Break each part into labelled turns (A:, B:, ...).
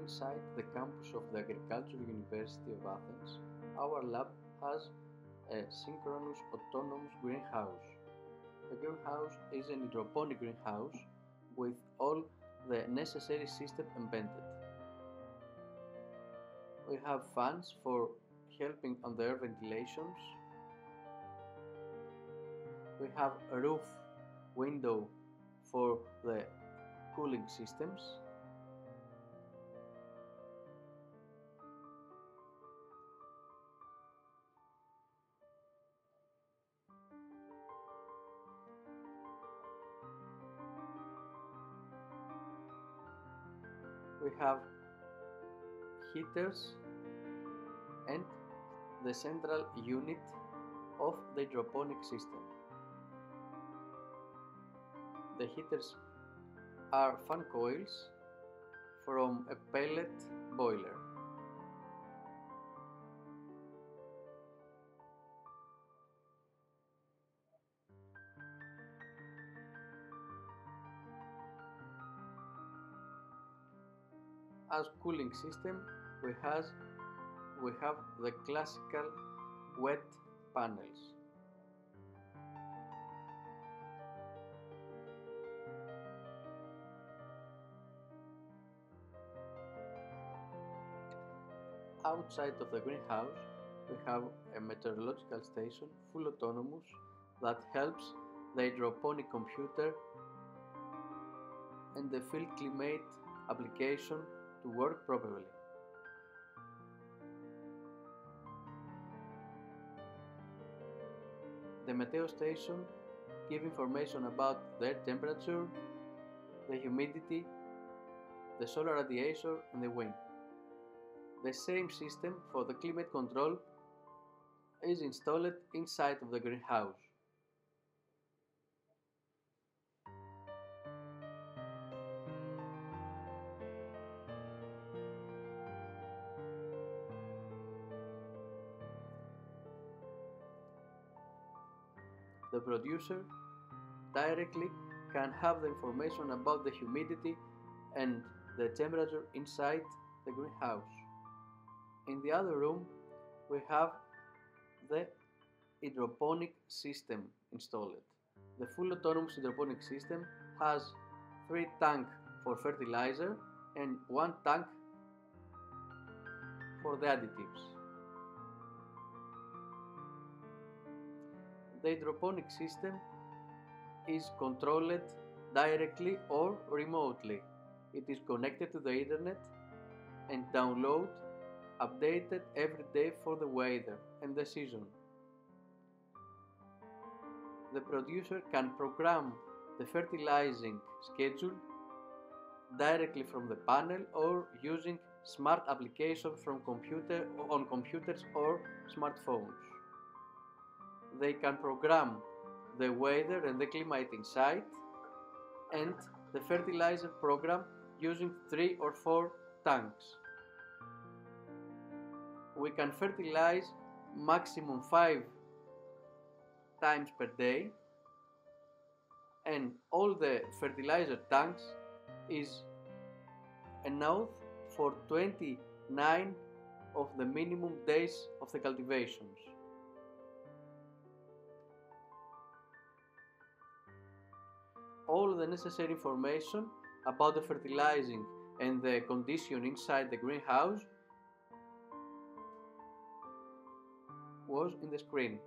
A: inside the campus of the Agricultural University of Athens, our lab has a synchronous autonomous greenhouse. The greenhouse is an hydroponic greenhouse with all the necessary system embedded. We have fans for helping on the air ventilations. We have a roof window for the cooling systems. We have heaters and the central unit of the hydroponic system. The heaters are fan coils from a pellet boiler. As cooling system, we have the classical wet panels. Outside of the greenhouse, we have a meteorological station full autonomous that helps the hydroponic computer and the field climate application to work properly. The Meteo station gives information about the air temperature, the humidity, the solar radiation and the wind. The same system for the climate control is installed inside of the greenhouse. The producer directly can have the information about the humidity and the temperature inside the greenhouse. In the other room, we have the hydroponic system installed. The full autonomous hydroponic system has 3 tanks for fertilizer and 1 tank for the additives. The hydroponic system is controlled directly or remotely. It is connected to the internet and updated every day for the weather and the season. The producer can program the fertilizing schedule directly from the panel or using smart applications from computers or smartphones. They can program the weather and the climate inside and the fertilizer program using 3 or 4 tanks. We can fertilize maximum 5 times per day, and all the fertilizer tanks is enough for 29 of the minimum days of the cultivations. All the necessary information about the fertilizing and the condition inside the greenhouse was in the screen.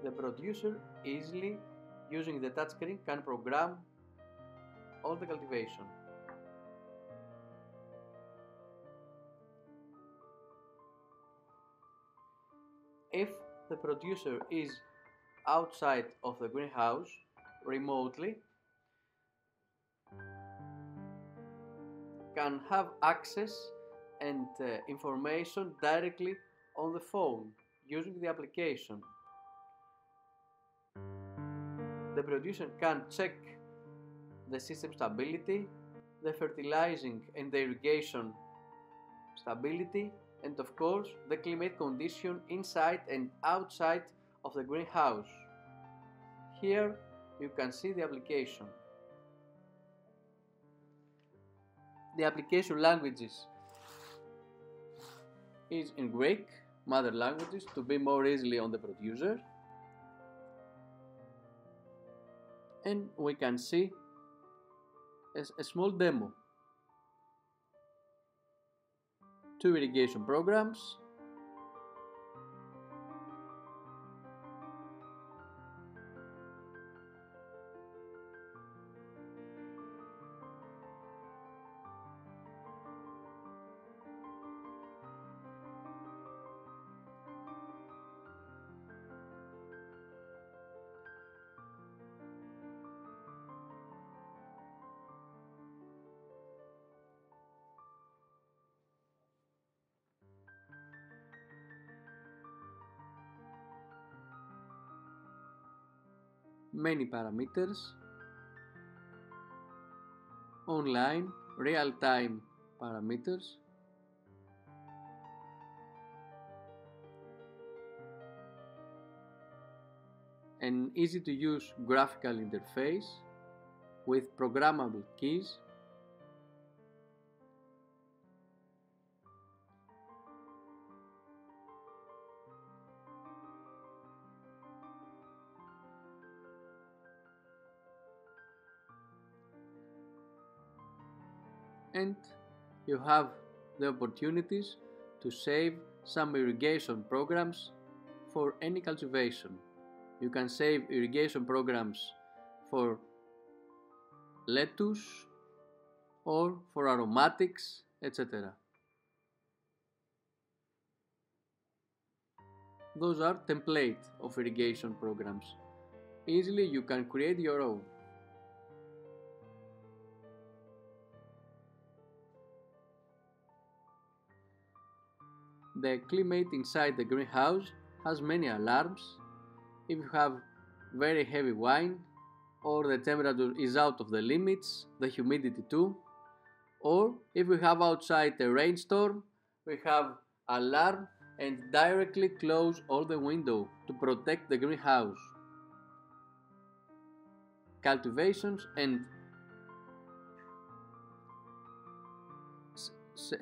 A: The producer easily, using the touchscreen, can program all the cultivation. If the producer is outside of the greenhouse remotely, can have access and information directly on the phone using the application. the producer can check the system stability, the fertilizing and the irrigation stability, and of course the climate condition inside and outside of the greenhouse. Here you can see the application. The application languages is in Greek, mother languages, to be more easily on the producer. And we can see a small demo. 2 irrigation programs, many parameters, online, real-time parameters, an easy-to-use graphical interface with programmable keys, and you have the opportunities to save some irrigation programs for any cultivation. You can save irrigation programs for lettuce or for aromatics, etc. Those are templates of irrigation programs. Easily you can create your own. The climate inside the greenhouse has many alarms. If you have very heavy wind, or the temperature is out of the limits, the humidity too, or if we have outside a rainstorm, we have alarm and directly close all the windows to protect the greenhouse. Cultivations and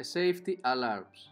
A: safety alarms.